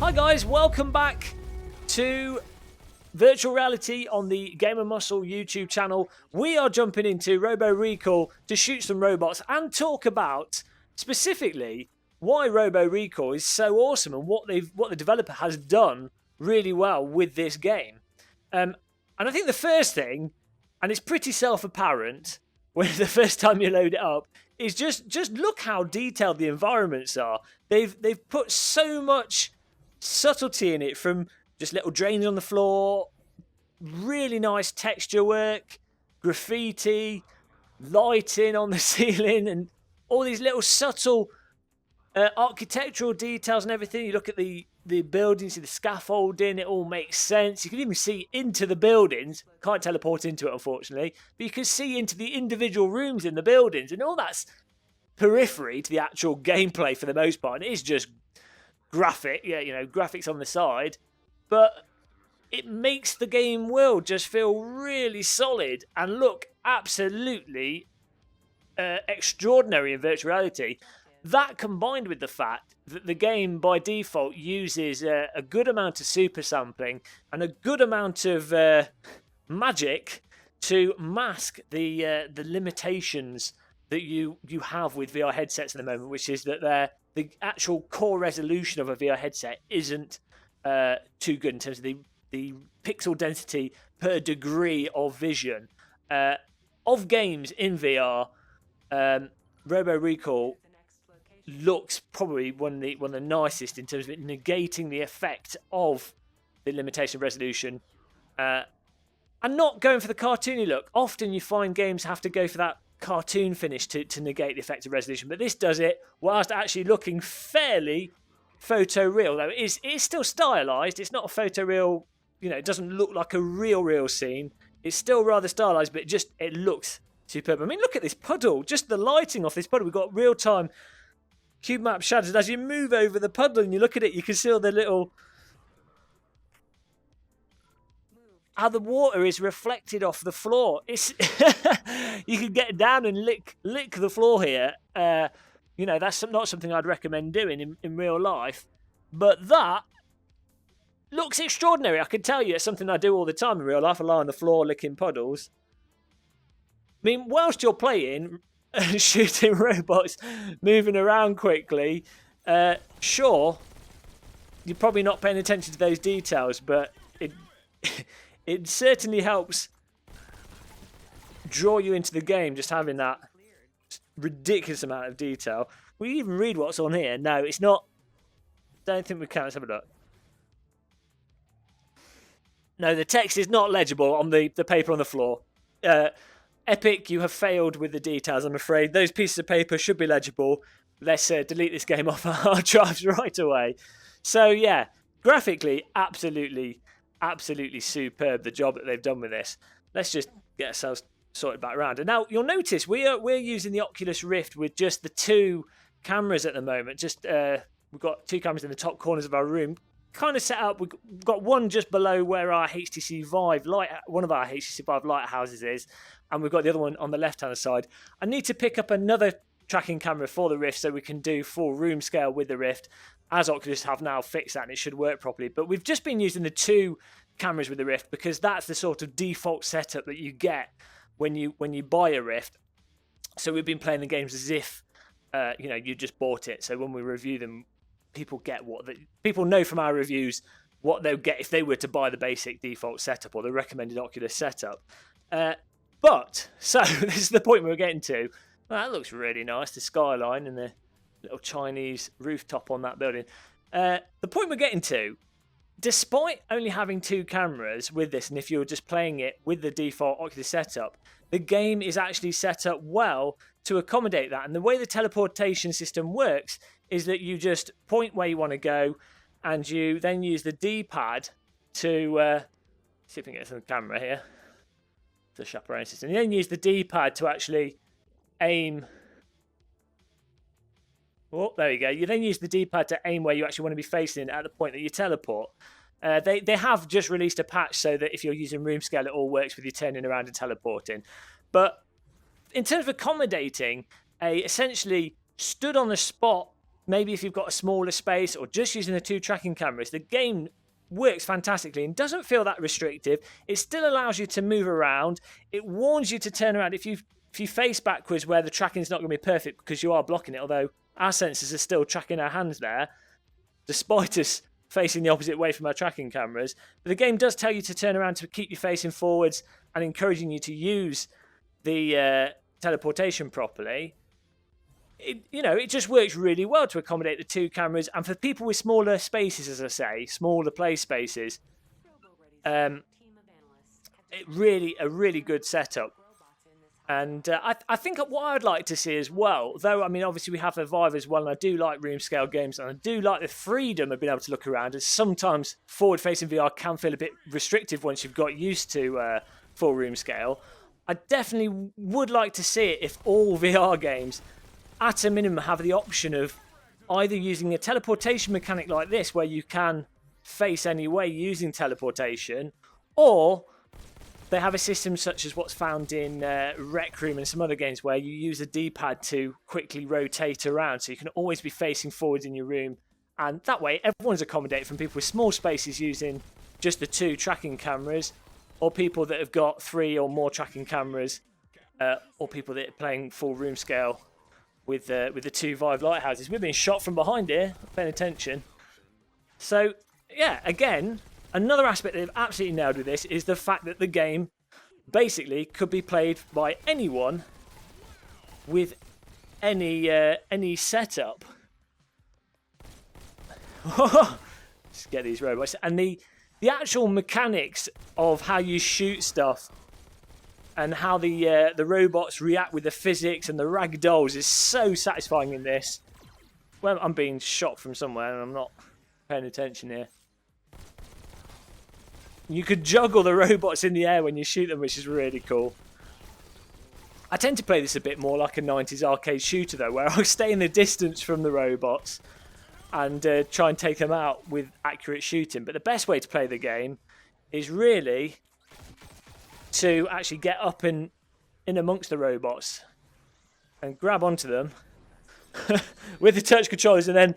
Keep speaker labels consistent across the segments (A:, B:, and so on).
A: Hi guys, welcome back to Virtual Reality on the Gamer Muscle YouTube channel. We are jumping into Robo Recall to shoot some robots and talk about specifically why Robo Recall is so awesome and what the developer has done really well with this game. And I think the first thing, and it's pretty self-apparent when the first time you load it up, is just look how detailed the environments are. They've put so much subtlety in it, from just little drains on the floor, really nice texture work, graffiti, lighting on the ceiling, and all these little subtle architectural details and everything. You look at the buildings, see the scaffolding, it all makes sense. You can even see into the buildings. Can't teleport into it, unfortunately, but you can see into the individual rooms in the buildings, and all that's periphery to the actual gameplay for the most part. And it is just graphics on the side, but it makes the game world just feel really solid and look absolutely extraordinary in virtual reality. That, combined with the fact that the game by default uses a good amount of super sampling and a good amount of magic to mask the limitations that you have with VR headsets at the moment, which is that the actual core resolution of a VR headset isn't too good in terms of the pixel density per degree of vision of games in VR. Robo Recall looks probably one of the nicest in terms of it negating the effect of the limitation of resolution and not going for the cartoony look. Often you find games have to go for that cartoon finish to negate the effect of resolution, but this does it whilst actually looking fairly photoreal. Though it is still stylized. It's not a photoreal, it doesn't look like a real scene. It's still rather stylized, but it looks superb. I mean, look at this puddle, just the lighting off this puddle. We've got real-time cube map shadows. As you move over the puddle and you look at it, you can see all the little, how the water is reflected off the floor. It's you can get down and lick the floor here. That's not something I'd recommend doing in real life, but that looks extraordinary. I can tell you it's something I do all the time in real life. I lie on the floor licking puddles. I mean, whilst you're playing and shooting robots, moving around quickly, sure, you're probably not paying attention to those details, but it certainly helps draw you into the game, just having that ridiculous amount of detail. Will you even read what's on here? No, it's not. Don't think we can. Let's have a look. No, the text is not legible on the paper on the floor. Epic, you have failed with the details, I'm afraid. Those pieces of paper should be legible. Let's delete this game off our hard drives right away. So yeah, graphically, absolutely superb, the job that they've done with this. Let's just get ourselves sorted back around. And now you'll notice we're using the Oculus Rift with just the two cameras at the moment. We've got two cameras in the top corners of our room, kind of set up. We've got one just below where our HTC VIVE one of our HTC VIVE lighthouses is, and we've got the other one on the left-hand side. I need to pick up another tracking camera for the Rift so we can do full room scale with the Rift, as Oculus have now fixed that and it should work properly. But we've just been using the two cameras with the Rift because that's the sort of default setup that you get when you buy a Rift. So we've been playing the games as if you just bought it. So when we review them, people know from our reviews what they'll get if they were to buy the basic default setup or the recommended Oculus setup. But this is the point we're getting to. Well, that looks really nice, the skyline and the little Chinese rooftop on that building. The point we're getting to, despite only having two cameras with this, and if you're just playing it with the default Oculus setup, the game is actually set up well to accommodate that. And the way the teleportation system works is that you just point where you want to go, and you then use the D-pad to see if we can get some camera here. The chaperone system. You then use the D-pad to actually aim. Oh, there you go. You then use the D-pad to aim where you actually want to be facing at the point that you teleport. They have just released a patch so that if you're using room scale, it all works with you turning around and teleporting. But in terms of accommodating a essentially stood on the spot maybe if you've got a smaller space or just using the 2 tracking cameras, the game works fantastically and doesn't feel that restrictive. It still allows you to move around. It warns you to turn around if you face backwards where the tracking is not going to be perfect because you are blocking it, although our sensors are still tracking our hands there, despite us facing the opposite way from our tracking cameras. But the game does tell you to turn around to keep you facing forwards and encouraging you to use the teleportation properly. It just works really well to accommodate the 2 cameras, and for people with smaller spaces, as I say, smaller play spaces, a really good setup. And I think what I'd like to see as well, though, I mean, obviously we have the Vive as well, and I do like room scale games, and I do like the freedom of being able to look around, as sometimes forward-facing VR can feel a bit restrictive once you've got used to full room scale. I definitely would like to see it if all VR games, at a minimum, have the option of either using a teleportation mechanic like this, where you can face any way using teleportation, or they have a system such as what's found in Rec Room and some other games, where you use a D-pad to quickly rotate around, so you can always be facing forwards in your room. And that way, everyone's accommodated, from people with small spaces using just the 2 tracking cameras, or people that have got 3 or more tracking cameras, or people that are playing full room scale with the 2 Vive lighthouses. We're being shot from behind here, paying attention. So, yeah, again, another aspect they've absolutely nailed with this is the fact that the game basically could be played by anyone with any setup. Just get these robots. And the actual mechanics of how you shoot stuff and how the robots react with the physics and the ragdolls is so satisfying in this. Well, I'm being shot from somewhere and I'm not paying attention here. You could juggle the robots in the air when you shoot them, which is really cool. I tend to play this a bit more like a 90s arcade shooter, though, where I stay in the distance from the robots and try and take them out with accurate shooting. But the best way to play the game is really to actually get up in amongst the robots and grab onto them with the touch controllers and then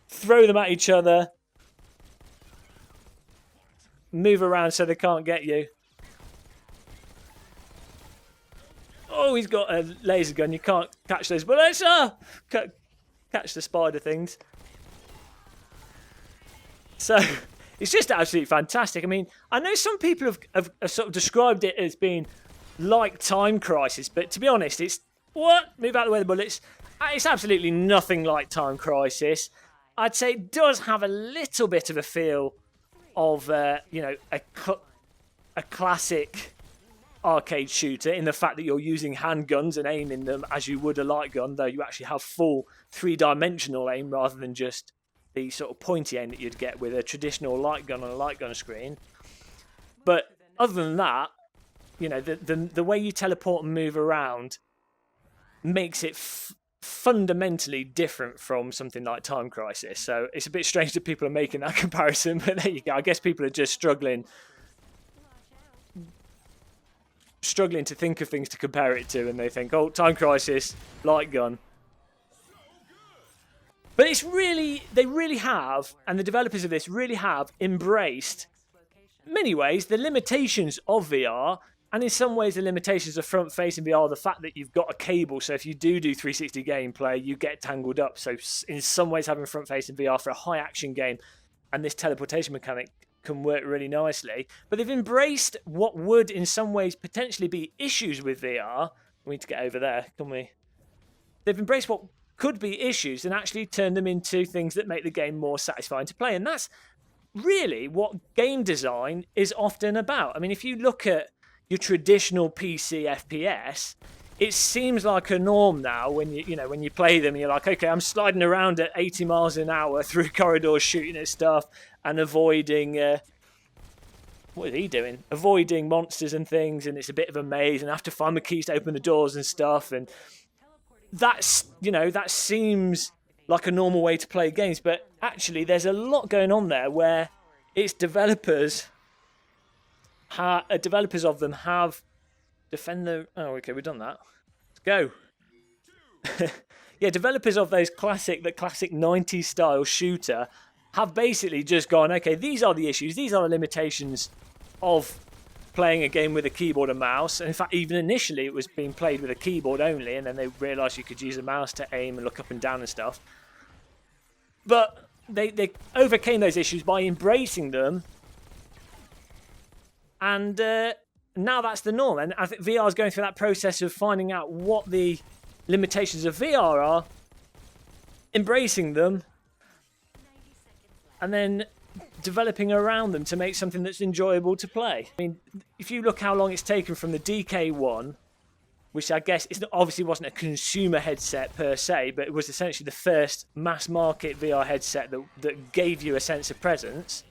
A: throw them at each other, move around so they can't get you. Oh, he's got a laser gun. You can't catch those bullets. Catch the spider things. So it's just absolutely fantastic. I mean, I know some people have sort of described it as being like Time Crisis, but to be honest, it's move out of the way, the bullets. It's absolutely nothing like Time Crisis. I'd say it does have a little bit of a feel of a classic arcade shooter, in the fact that you're using handguns and aiming them as you would a light gun, though you actually have full 3-dimensional aim rather than just the sort of pointy aim that you'd get with a traditional light gun on a light gun screen. But other than that, the way you teleport and move around makes it fundamentally different from something like Time Crisis. So it's a bit strange that people are making that comparison, but there you go. I guess people are just struggling to think of things to compare it to, and they think, oh, Time Crisis, light gun. But they really have, and the developers of this really have embraced, in many ways, the limitations of VR, and in some ways the limitations of front-facing VR, the fact that you've got a cable, so if you do 360 gameplay, you get tangled up. So in some ways, having front-facing VR for a high-action game and this teleportation mechanic can work really nicely. But they've embraced what would, in some ways, potentially be issues with VR. We need to get over there, can we? They've embraced what could be issues and actually turned them into things that make the game more satisfying to play. And that's really what game design is often about. I mean, if you look at your traditional PC FPS, it seems like a norm now when you play them. You're like, okay, I'm sliding around at 80 miles an hour through corridors, shooting at stuff and avoiding. What is he doing? Avoiding monsters and things, and it's a bit of a maze, and I have to find the keys to open the doors and stuff. And that seems like a normal way to play games, but actually, there's a lot going on there where its developers of them have defend the. Oh, okay, we've done that. Let's go. yeah, developers of the classic 90s style shooter have basically just gone, okay, these are the issues, these are the limitations of playing a game with a keyboard and mouse. And in fact, even initially it was being played with a keyboard only, and then they realised you could use a mouse to aim and look up and down and stuff. But they overcame those issues by embracing them, and now that's the norm. And I think VR is going through that process of finding out what the limitations of VR are, embracing them, and then developing around them to make something that's enjoyable to play. I mean, if you look how long it's taken from the DK1, which I guess obviously wasn't a consumer headset per se, but it was essentially the first mass market VR headset that gave you a sense of presence.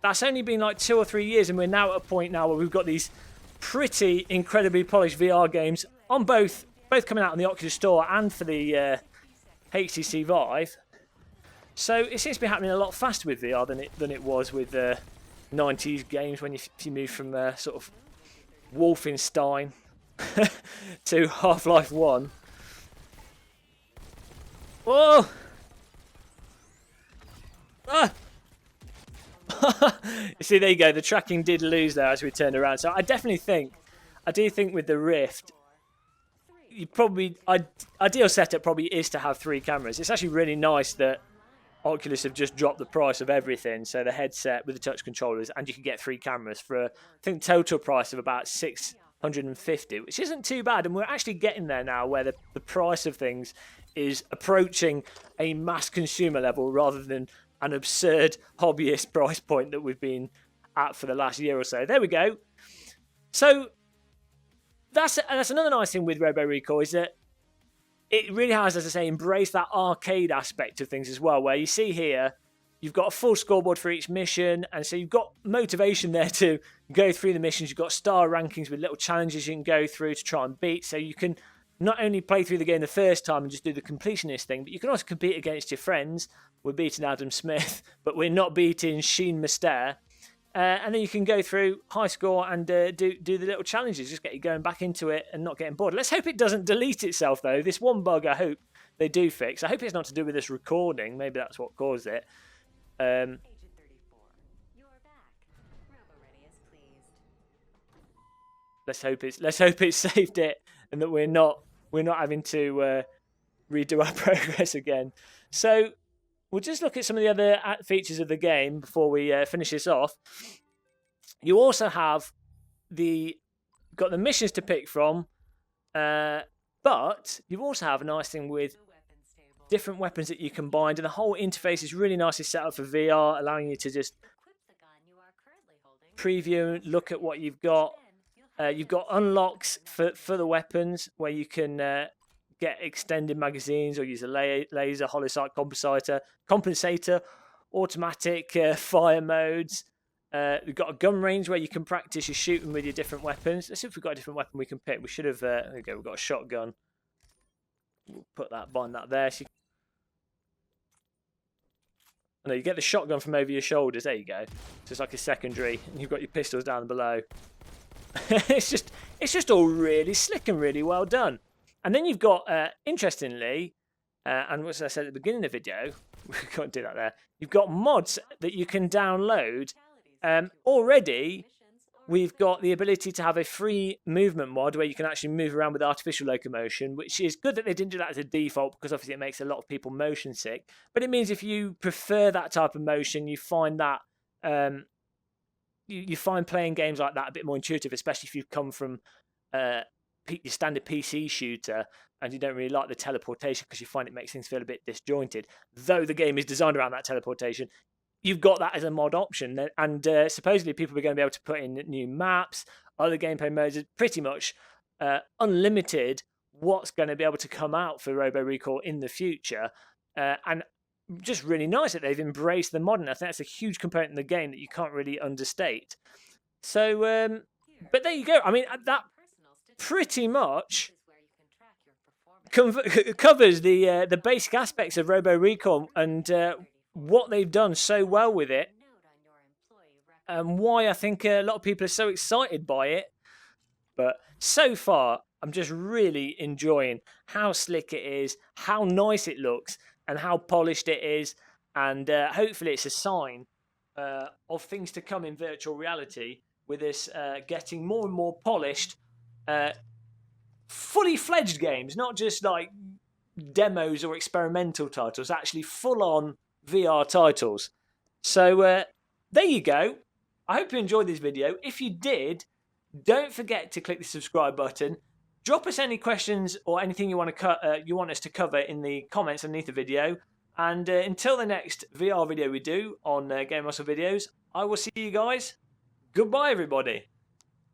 A: That's only been like 2 or 3 years, and we're now at a point now where we've got these pretty incredibly polished VR games on both coming out on the Oculus Store and for the HTC VIVE. So it seems to be happening a lot faster with VR than it was with 90s games, when you move from sort of Wolfenstein to Half-Life 1. Whoa! Ah! You see, there you go. The tracking did lose there as we turned around. So I do think with the Rift, ideal setup probably is to have 3 cameras. It's actually really nice that Oculus have just dropped the price of everything. So the headset with the touch controllers, and you can get 3 cameras for, I think, total price of about $650, which isn't too bad. And we're actually getting there now, where the price of things is approaching a mass consumer level rather than an absurd hobbyist price point that we've been at for the last year or so. There we go. So that's another nice thing with Robo Recall, is that it really has, as I say, embraced that arcade aspect of things as well, where you see here, you've got a full scoreboard for each mission, and so you've got motivation there to go through the missions. You've got star rankings with little challenges you can go through to try and beat, so you can not only play through the game the first time and just do the completionist thing, but you can also compete against your friends. We're beating Adam Smith, but we're not beating Sheen Mister. And then you can go through high score and do the little challenges, just get you going back into it and not getting bored. Let's hope it doesn't delete itself, though. This one bug I hope they do fix. I hope it's not to do with this recording. Maybe that's what caused it.
B: Agent 34, you're back. Robo Ready is pleased.
A: Let's hope it saved it, and that we're not having to redo our progress again. So we'll just look at some of the other features of the game before we finish this off. You also have got the missions to pick from, but you also have a nice thing with different weapons that you can bind, and the whole interface is really nicely set up for VR, allowing you to just preview and look at what you've got. You've got unlocks for the weapons, where you can get extended magazines or use a laser, holosight compensator, automatic fire modes. We've got a gun range where you can practice your shooting with your different weapons. Let's see if we've got a different weapon we can pick. We should have. There we go. We've got a shotgun. We'll bind that there. So you get the shotgun from over your shoulders. There you go. So it's like a secondary, and you've got your pistols down below. It's just all really slick and really well done. And then you've got, interestingly, and as I said at the beginning of the video, we can't do that there. You've got mods that you can download. Already, we've got the ability to have a free movement mod where you can actually move around with artificial locomotion, which is good that they didn't do that as a default, because obviously it makes a lot of people motion sick. But it means if you prefer that type of motion, you find that you find playing games like that a bit more intuitive, especially if you've come from your standard PC shooter and you don't really like the teleportation, because you find it makes things feel a bit disjointed. Though the game is designed around that teleportation, you've got that as a mod option. And supposedly people are going to be able to put in new maps, other gameplay modes. It's pretty much unlimited what's going to be able to come out for Robo Recall in the future. And just really nice that they've embraced the modern. I think that's a huge component in the game that you can't really understate. So, but there you go. I mean, that pretty much covers the basic aspects of Robo Recall and what they've done so well with it, and why I think a lot of people are so excited by it. But so far, I'm just really enjoying how slick it is, how nice it looks, and how polished it is. And hopefully it's a sign of things to come in virtual reality, with this getting more and more polished, fully fledged games, not just like demos or experimental titles, actually full on VR titles. So there you go. I hope you enjoyed this video. If you did, don't forget to click the subscribe button. Drop us any questions or anything you want us to cover in the comments underneath the video. And until the next VR video we do on Game Muscle Videos, I will see you guys. Goodbye, everybody.